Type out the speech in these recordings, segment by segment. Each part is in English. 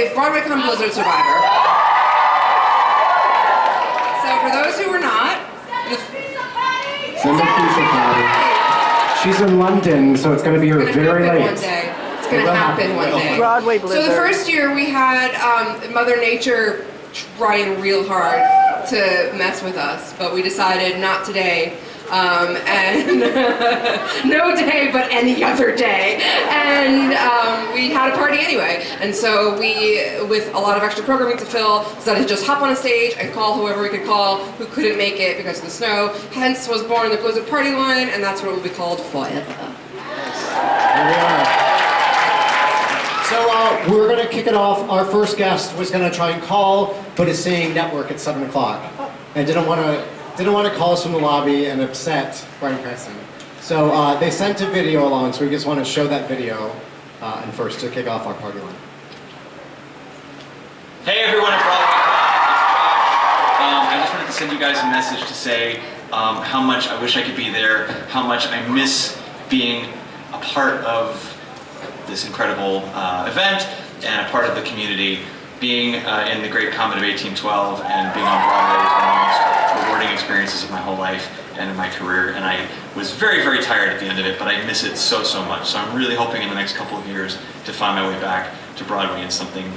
a Broadwaycon Blizzard survivor. So for those who were not, Send a pizza party. She's in London, so it's going to be here very late. One day. It's going to happen one day. Broadway Blizzard. So the first year we had Mother Nature trying real hard to mess with us, but we decided not today. And no day but any other day, and we had a party anyway, and so we, with a lot of extra programming to fill, decided to just hop on a stage and call whoever we could call who couldn't make it because of the snow. Hence was born the Blizzard Party Line, and that's what it will be called forever. Here we are. So we're going to kick it off. Our first guest was going to try and call, but is saying network at 7 o'clock, and didn't want to call us from the lobby and upset Brian Cranston. So they sent a video along, so we just want to show that video and first to kick off our party line. Hey everyone at Broadwaycon, it's Josh. I just wanted to send you guys a message to say how much I wish I could be there, how much I miss being a part of this incredible event and a part of the community. Being in the great Comet of 1812 and being on Broadway is one of the most rewarding experiences of my whole life and in my career, and I was very, very tired at the end of it, but I miss it so, so much. So I'm really hoping in the next couple of years to find my way back to Broadway in something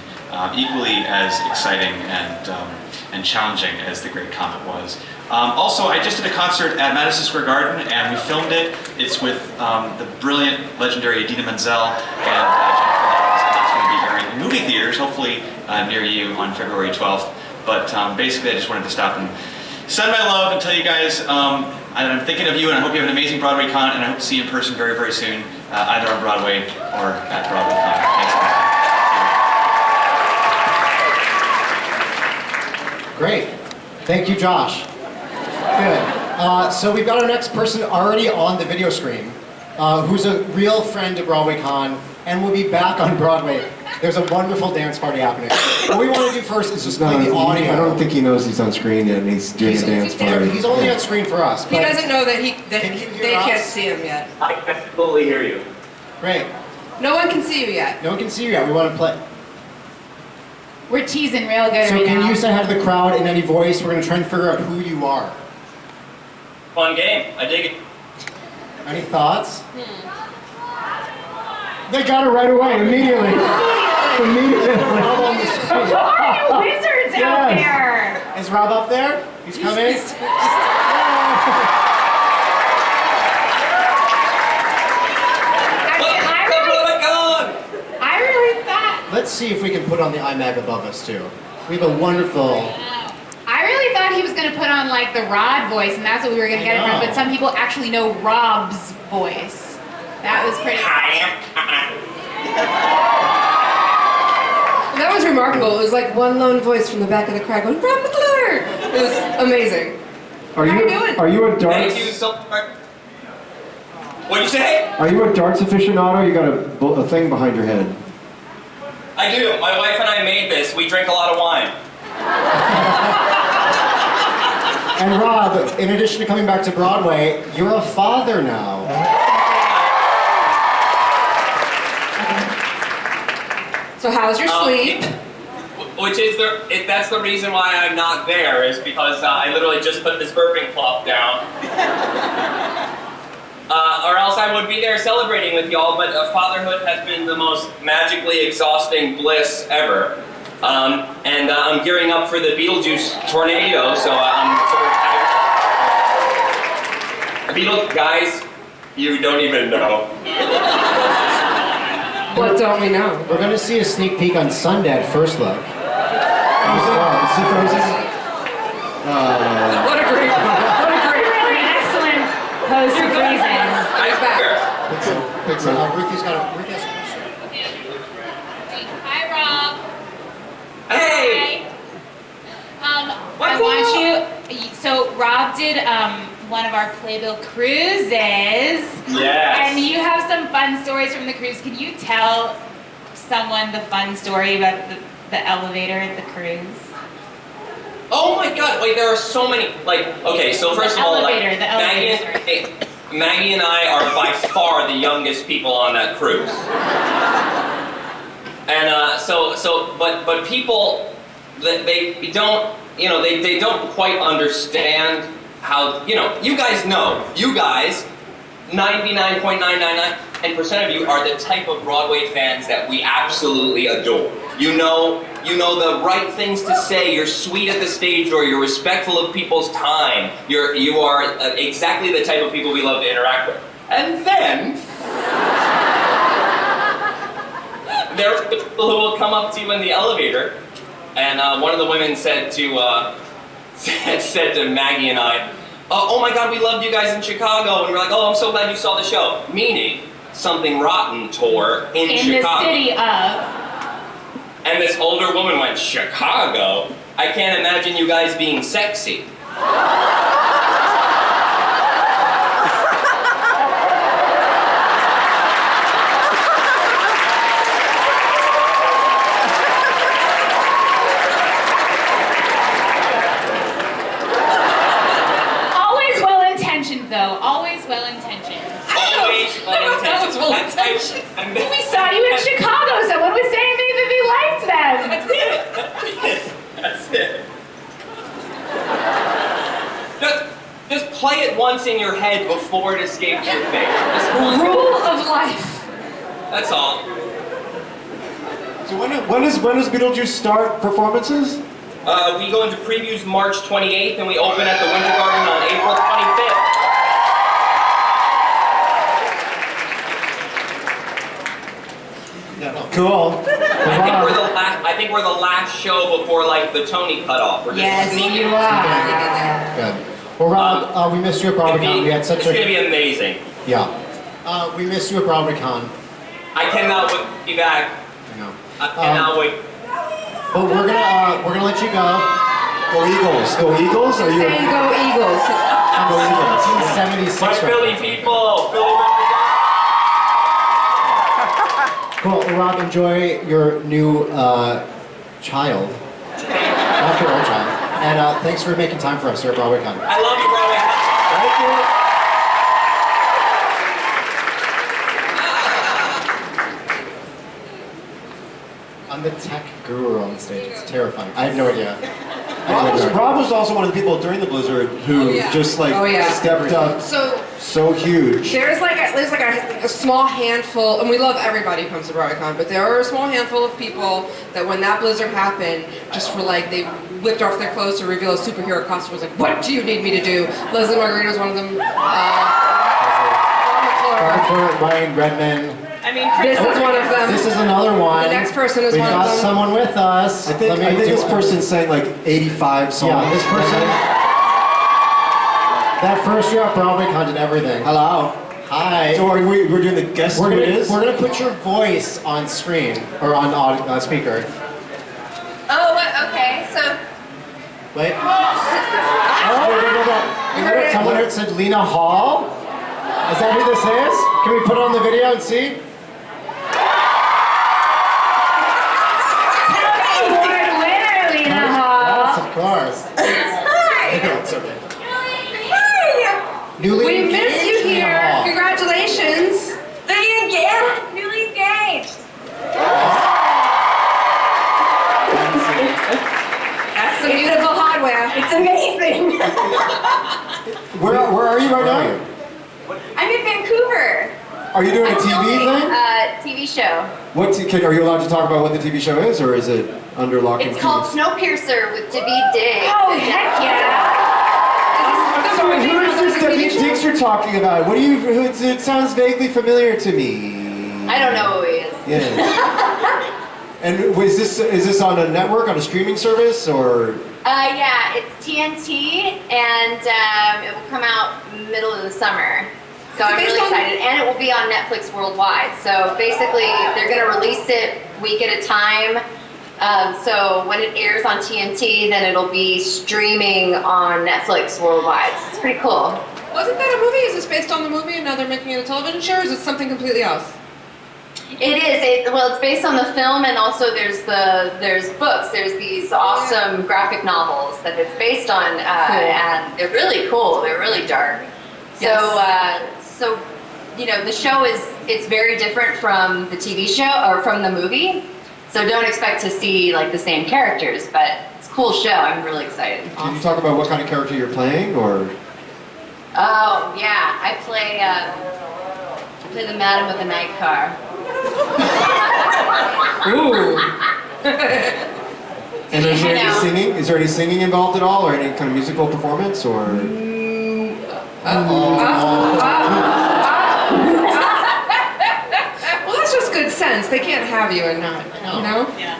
equally as exciting and challenging as the great Comet was. Also, I just did a concert at Madison Square Garden, and we filmed it. It's with the brilliant, legendary Idina Menzel and Jennifer Lawrence, and that's going to be airing in movie theaters, hopefully near you on February 12th. But basically, I just wanted to stop and send my love and tell you guys I'm thinking of you, and I hope you have an amazing Broadwaycon, and I hope to see you in person very, very soon, either on Broadway or at Broadwaycon. Thanks, Great. Thank you, Josh. Good. So we've got our next person already on the video screen, who's a real friend at Broadwaycon and will be back on Broadway. There's a wonderful dance party happening. What we want to do first is just play the audio. I don't think he knows he's on screen yet and he's doing a dance party. He's only on screen for us. He doesn't know that they us? can't see him yet. I can absolutely hear you. Great. No one can see you yet. No one can see you yet. We want to play. We're teasing real good So right can now. you say hi to the crowd in any voice? We're going to try and figure out who you are. Fun game. I dig it. Any thoughts? They got it right away, immediately. Immediately. Rob on the screen. Oh, wizards out there! Is Rob up there? He's coming. I really thought. Let's see if we can put on the iMac above us too. We have a wonderful. I really thought he was going to put on like the Rod voice, and that's what we were going to get it from. But some people actually know Rob's voice. That was pretty. That was remarkable. It was like one lone voice from the back of the crowd going, "Rob McClure!" It was amazing. Are How you you doing? Are you a darts? Thank you so much. What'd you say? Are you a darts aficionado? You got a thing behind your head. I do. My wife and I made this. We drink a lot of wine. And Rob, in addition to coming back to Broadway, you're a father now. So how's your sleep? Which is that's the reason why I'm not there, is because I literally just put this burping cloth down. Or else I would be there celebrating with y'all, but fatherhood has been the most magically exhausting bliss ever. And I'm gearing up for the Beetlejuice tornado, so I'm sort of... Guys, you don't even know. What don't we know? We're going to see a sneak peek on Sunday at First Look. What a great, Really excellent post of reason. Nice back. Ruthie's got a question. Hi, Rob. Hey! I want you. So Rob did one of our Playbill cruises. Yes. And you have some fun stories from the cruise. Can you tell someone the fun story about the elevator at the cruise? Oh my god, wait, there are so many, okay, so first of all, elevator. Maggie and I are by far the youngest people on that cruise. And but people, they don't, they don't quite understand how, you guys, 99.999% of you are the type of Broadway fans that we absolutely adore. You know the right things to say, you're sweet at the stage door, you're respectful of people's time, you are exactly the type of people we love to interact with. And then, there are people who will come up to you in the elevator, and one of the women said to Maggie and I, oh my God, we loved you guys in Chicago. And we're like, oh, I'm so glad you saw the show. Meaning, Something Rotten tour in Chicago. In the city of. And this older woman went, Chicago? I can't imagine you guys being sexy. We saw you in Chicago. Someone was saying that they liked them. That's it. Just play it once in your head before it escapes your face. Rule of life. That's all. So when does Beetlejuice start performances? We go into previews March 28th, and we open at the Winter Garden on April 25th. Cool. I think we're the last show before the Tony cutoff. We're just Yes, sneaking. you are. Good. Well, Rob, we missed you at Broadwaycon. We had such It's gonna be amazing. Yeah. We missed you at Broadwaycon. I cannot wait to be back. I know. I cannot wait. But we're gonna let you go. Go Eagles. Go Eagles. Are you? Saying go Eagles. Go Eagles. 76. My right Philly now. people. Philly represent. Cool. Well, Rob, enjoy your new child. Not your old child. And thanks for making time for us here at Broadwaycon. I love you, Broadway. Thank you. I'm the tech guru on the stage. It's terrifying. I have no idea. Rob was also one of the people during the blizzard who just stepped up so huge. There's like a small handful, and we love everybody who comes to Broadwaycon, but there are a small handful of people that when that blizzard happened, just were like, they whipped off their clothes to reveal a superhero costume. Was like, what do you need me to do? Leslie Margarita was one of them. McClure, Ryan Redman. This is one of them. This is another one. The next person is We've one of got them. someone with us. I think this person sang like 85 songs. Yeah, this person. That first year at Broadwaycon did everything. Hello. Hi. So we're doing the guess who it is? We're gonna put your voice on screen or on speaker. Oh, okay. So Wait. Someone heard said Lena Hall. Is that who this is? Can we put it on the video and see? Award winner, Lena Hall. Yes, of course. hi. It's okay. Hi. Newly We miss engaged you Lena here. Hall. Congratulations. Newly engaged. That's some beautiful hardware. It's amazing. Where are you right now? I'm in Vancouver. Are you doing a I'm TV filming thing? a TV show. Are you allowed to talk about what the TV show is, or is it under lock and It's key? called Snowpiercer with David Diggs. Oh, heck yeah. I'm sorry, who is this David Diggs you're talking about? It sounds vaguely familiar to me. I don't know who he is. Yeah. And is this on a network, on a streaming service, or? Yeah, it's TNT, and it will come out middle of the summer. So I'm really excited, and it will be on Netflix worldwide. So basically, they're going to release it week at a time. So when it airs on TNT, then it'll be streaming on Netflix worldwide. So it's pretty cool. Wasn't that a movie? Is this based on the movie and now they're making it a television show, or is it something completely else? It is. It's based on the film, and also there's books. There's these awesome graphic novels that it's based on, and they're really cool. They're really dark. So the show it's very different from the TV show or from the movie. So don't expect to see like the same characters, but it's a cool show. I'm really excited. Can you talk about what kind of character you're playing, or? Oh yeah, I play the madam of the night car. Ooh. And is there I any know. singing? Is there any singing involved at all, or any kind of musical performance, or? Well, that's just good sense. They can't have you and not, you know? Yeah.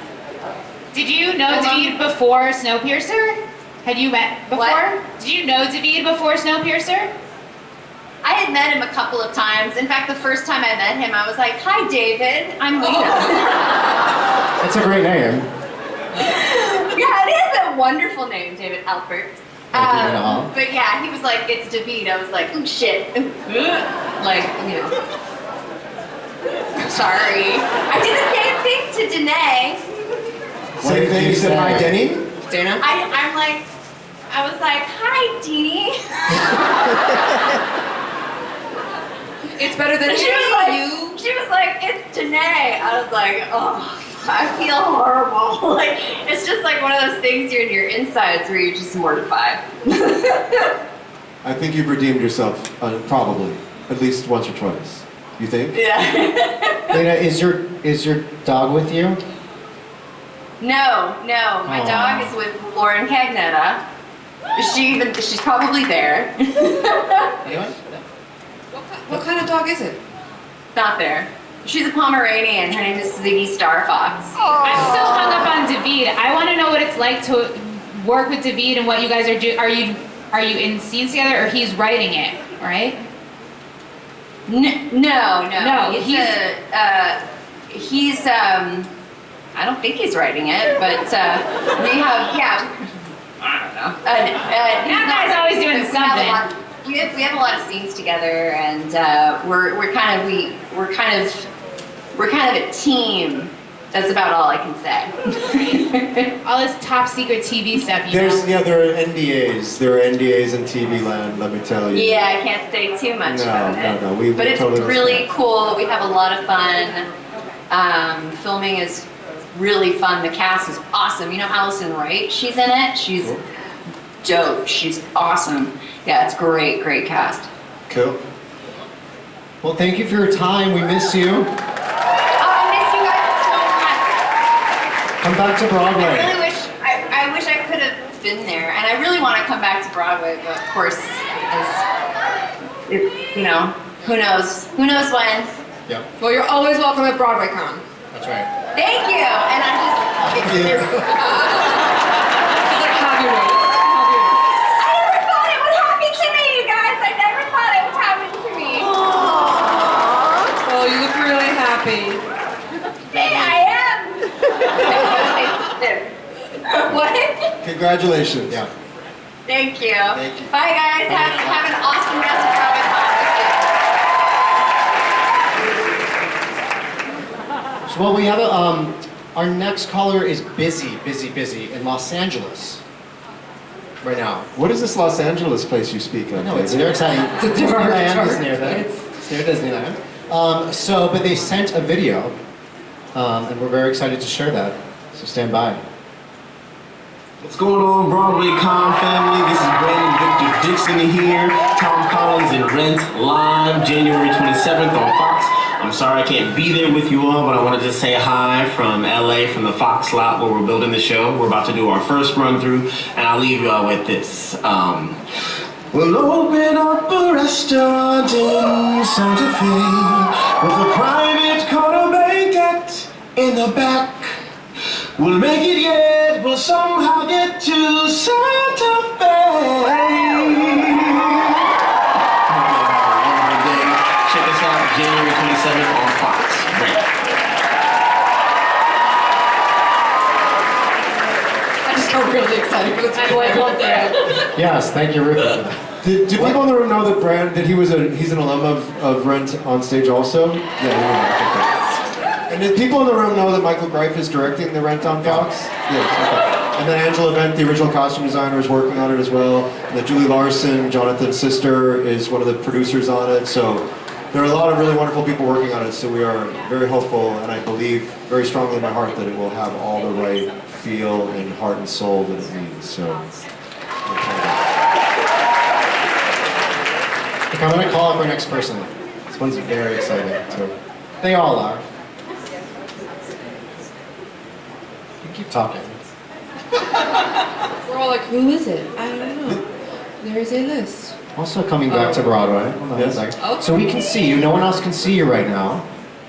Did you know David before Snowpiercer? Had you met before? What? Did you know David before Snowpiercer? I had met him a couple of times. In fact, the first time I met him, I was like, "Hi, David. I'm Lena." That's a great name. Yeah, it is a wonderful name, David Alpert. Lena Hall. But yeah, he was like, "It's David." I was like, "Oh shit!" Like, you know. Sorry. I did the same thing to Danae. Same thing. You said hi, Denny. Dana? I'm like, I was like, "Hi, Deanie." It's better than She was like, "It's Danae." I was like, "Oh, I feel horrible." Like, it's just like one of those things you're in your insides where you're just mortified. I think you've redeemed yourself, probably, at least once or twice. You think? Yeah. Lena, is your dog with you? No. My Aw. dog is with Lauren Cagnetta. She's probably there. Anyone? What kind of dog is it? Not there. She's a Pomeranian. Her name is Ziggy Starfox. I'm so hung up on David. I want to know what it's like to work with David and what you guys are doing. Are you in scenes together, or he's writing it, right? No. No, He's I don't think he's writing it, but we have, yeah. I don't know. That guy's always doing something. We have a lot of scenes together, and we're kind of a team. That's about all I can say. All this top secret TV stuff, you know? There are NDAs. There are NDAs in TV land, let me tell you. Yeah, I can't say too much about it. No, we But it's totally really respect. cool. We have a lot of fun. Filming is really fun. The cast is awesome. You know Allison Wright? She's in it. She's dope. She's awesome. Yeah, it's great cast. Cool. Well, thank you for your time. We miss you. Oh, I miss you guys so much. Come back to Broadway. I really wish I could have been there, and I really want to come back to Broadway, but of course, you know, who knows? Who knows when? Yep, Well, you're always welcome at Broadwaycon. that's right. Thank you. And I'm just. He's like, have your notes. Have your notes. I never thought it would happen to me, you guys. I never thought it would happen to me. Oh, you look really happy. I am. What? Congratulations. Yeah. Thank you. Thank you. Bye, guys. Have an awesome rest of Broadwaycon. So, well, we have our next caller is busy in Los Angeles right now. What is this Los Angeles place you speak of? No, it's David? very exciting. It's a dark, Disneyland dark is near there. place. It's near Disneyland. But they sent a video, and we're very excited to share that. So stand by. What's going on, Broadwaycon family? This is Brandon Victor Dixon here. Tom Collins in Rent live January 27th on Fox. I'm sorry I can't be there with you all, but I wanted to say hi from LA, from the Fox lot where we're building the show. We're about to do our first run through, and I'll leave you all with this. We'll open up a restaurant in Santa Fe with a private quarter banquet in the back. We'll make it yet, we'll somehow get to Santa Fe. Check us out January 27th on Fox. Great. I just got really excited for this. I love that. Yes, thank you, Ruth. Do people in the room know that he's an alum of Rent on stage also? Yeah. And did people in the room know that Michael Greif is directing the Rent on Fox? Yes. Okay. And then Angela Bent, the original costume designer, is working on it as well. And that Julie Larson, Jonathan's sister, is one of the producers on it. So there are a lot of really wonderful people working on it, so we are very hopeful, and I believe very strongly in my heart that it will have all the right feel and heart and soul that it needs. So, Okay, I'm gonna call up our next person. This one's very exciting too. They all are. You keep talking. We're all like, who is it? I don't know. There's a list. Also coming back to Broadway. Hold on a second. Okay. So we can see you. No one else can see you right now.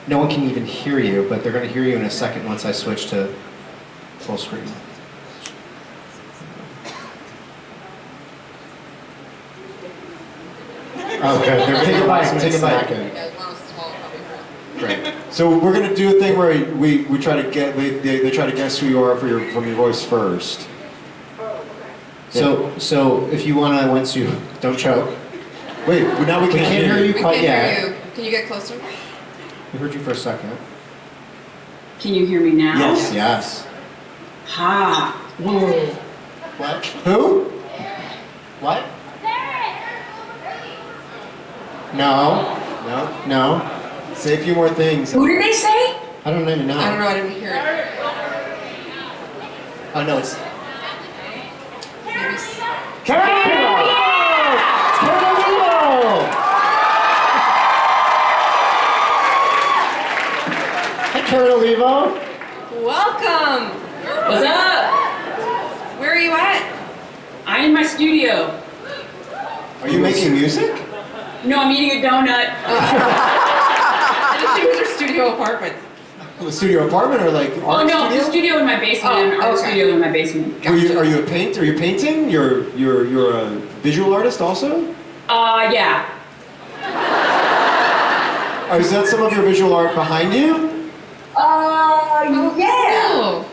No one can even hear you, but they're going to hear you in a second once I switch to full screen. Okay, they're Take a bite, take a bite. Great. So we're gonna do a thing where we try to get they try to guess who you are from your voice first. So if you want to, once you don't choke. Wait, now we can't hear you. We quite can't yet. hear you. Can you get closer? We heard you for a second. Can you hear me now? Yes. Yes. Ha. Whoa. What? Who? What? No. No. No. Say a few more things. Who did they say? I don't even know. I don't know. I didn't hear it. Oh no, it's Maybe. Carolina! It's Carolina! Hi, Carolina. Welcome. What's up? Where are you at? I'm in my studio. Are you making music? No, I'm eating a donut. I just think it was your studio apartment. The studio apartment or like Oh art no, studio? the studio in my basement. Oh, Art okay. studio in my basement. Are you a painter? Are you painting? You're a visual artist also? Yeah. Is that some of your visual art behind you? Yeah. Oh.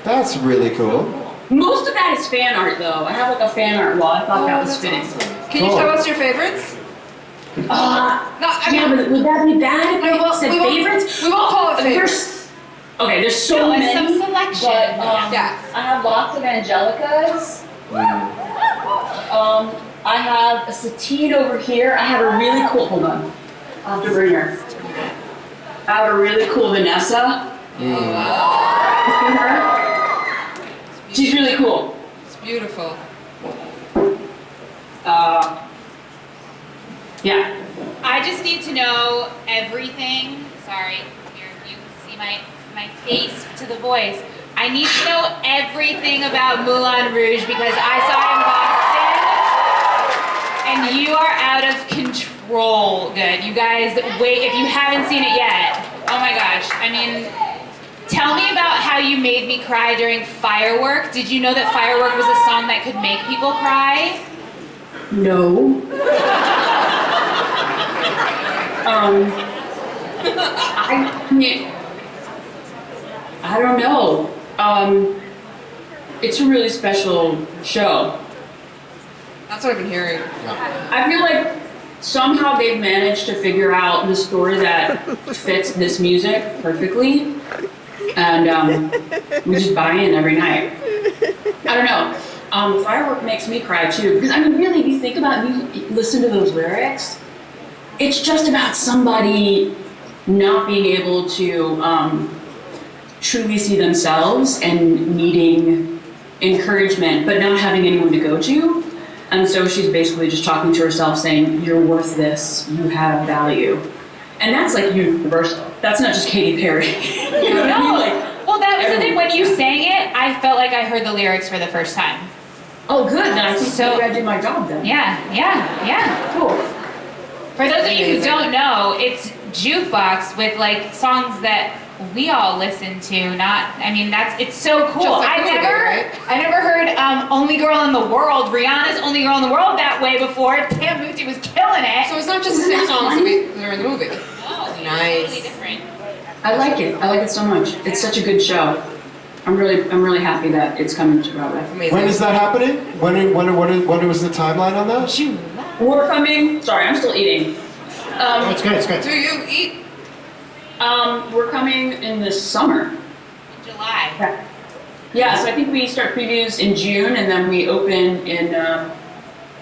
That's really cool. Most of that is fan art though. I have like a fan art wall. I thought that was that's fitting. awesome. Can Cool. you show us your favorites? No, I Yeah, mean, but would that be bad if I said we won't- favorites? we won't call it favorites. Okay, there's so Show us many. some selection. But, Yeah. I have lots of Angelicas. I have a Satine over here. I have a really cool, hold on. I'll have to bring her. I have a really cool Vanessa. You see her? She's really cool. It's beautiful. Yeah. I just need to know everything. Sorry, here you can see my face to the voice. I need to know everything about Moulin Rouge because I saw it in Boston, and you are out of control. Good, you guys. Wait, if you haven't seen it yet. Oh my gosh. I mean, tell me about how you made me cry during Firework. Did you know that Firework was a song that could make people cry? No. I don't know. It's a really special show. That's what I've been hearing. I feel like somehow they've managed to figure out the story that fits this music perfectly, and we just buy in every night. I don't know. Firework makes me cry too, because I mean, really, if you think about it, you listen to those lyrics, it's just about somebody not being able to truly see themselves and needing encouragement, but not having anyone to go to. And so she's basically just talking to herself saying, you're worth this, you have value. And that's like universal. That's not just Katy Perry. You know what I mean? Like, Well, that was the thing. When you sang it, I felt like I heard the lyrics for the first time. oh good, then I think So- maybe I did my job then. Yeah. Cool. For those of you who Amazing. don't know, it's jukebox with like songs that we all listen to. It's so cool. Just like I Groban, right? never heard "Only Girl in the World," Rihanna's "Only Girl in the World" that way before. Tam Muti was killing it. So it's not just the same songs that are in the movie. No, Nice. Totally different. I like it. I like it so much. It's such a good show. I'm really happy that it's coming to Broadway. Amazing. When is that happening? When was the timeline on that? We're coming. Sorry, I'm still eating. Oh, it's good, it's good. Do you eat? We're coming in the summer. In July. Yeah, so I think we start previews in June and then we open in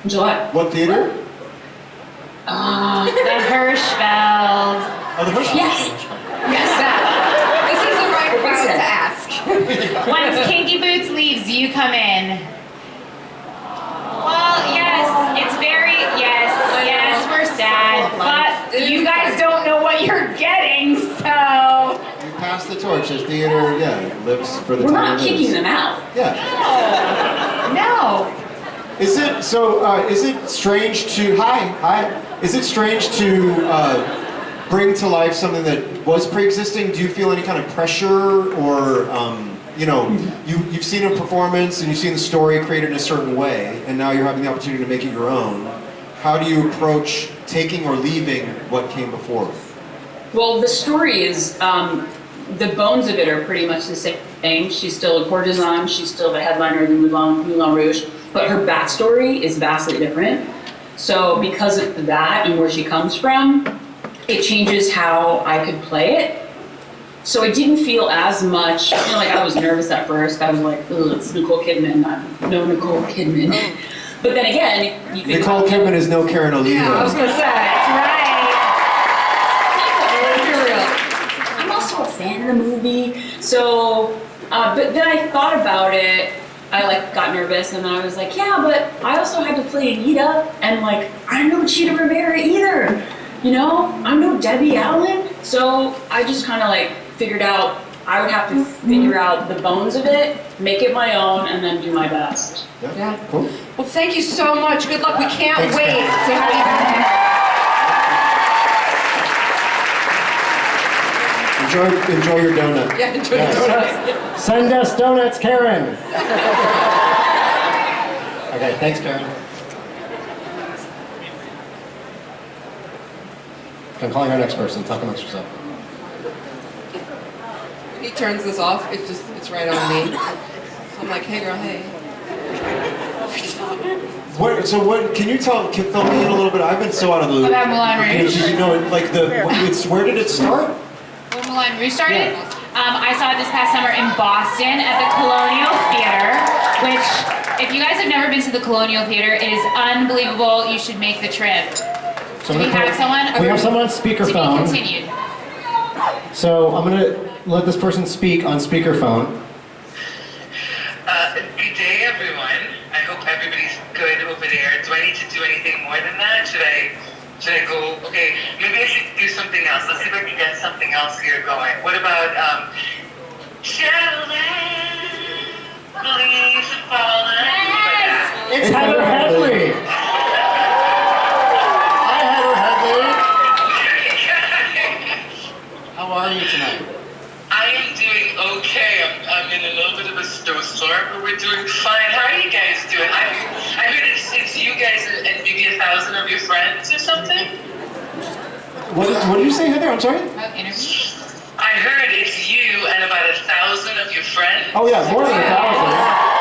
July. What theater? The Hirschfeld. Oh, the Hirschfeld. Yes. Yes, that. This is the right crowd to ask. Once Kinky Boots leaves, you come in. Well, yes, it's very, yes, we're sad, but you guys don't know what you're getting, so. You pass the torch. The theater, lives for the We're time not it lives. kicking them out. Yeah. No. Is it strange to Is it strange to bring to life something that was pre-existing? Do you feel any kind of pressure, or you've seen a performance and you've seen the story created in a certain way, and now you're having the opportunity to make it your own? How do you approach taking or leaving what came before? Well, the story is, the bones of it are pretty much the same. She's still a courtesan, she's still the headliner of the Moulin Rouge, but her backstory is vastly different. So because of that and where she comes from, it changes how I could play it. So it didn't feel as much, like I was nervous at first. I was like, ugh, it's Nicole Kidman, no Nicole Kidman. But then again, you think Nicole Kidman is no Karen Olivo. Yeah, I was gonna say. That's right. I'm also a fan of the movie, so, but then I thought about it, I got nervous, and then I was like, yeah, but I also had to play Anita, and I'm no Cheetah Rivera either, I'm no Debbie Allen, so I just kind of figured out I would have to figure out the bones of it, make it my own, and then do my best. Yeah. Cool. Well, thank you so much. Good luck. We can't Thanks, wait Kat. to have you back. Enjoy your donut. Yeah, enjoy Yes. the donuts. Send us donuts, Karen. Okay, thanks, Karen. I'm calling our next person. Talk amongst yourself. He turns this off. It's right on me. So I'm like, hey girl, hey. What can you fill me in a little bit? I've been so out of the loop. About Moulin Rouge? Where did it start? When Moulin Rouge started, I saw it this past summer in Boston at the Colonial Theater, which, if you guys have never been to the Colonial Theater, it is unbelievable. You should make the trip. So Do we have someone? We have someone on To speakerphone. be continued. So I'm gonna let this person speak on speakerphone. Good day, everyone. I hope everybody's good over there. Do I need to do anything more than that? Should I go? Okay, maybe I should do something else. Let's see if I can get something else here going. What about children, please fall in? It's Heather Headley. Hi, Heather Headley. How are you tonight? I am doing okay. I'm in a little bit of a snowstorm, but we're doing fine. How are you guys doing? I heard it's you guys and maybe 1,000 of your friends or something. What did you say, Heather? I'm sorry? I heard it's you and about 1,000 of your friends. Oh yeah, more than 1,000.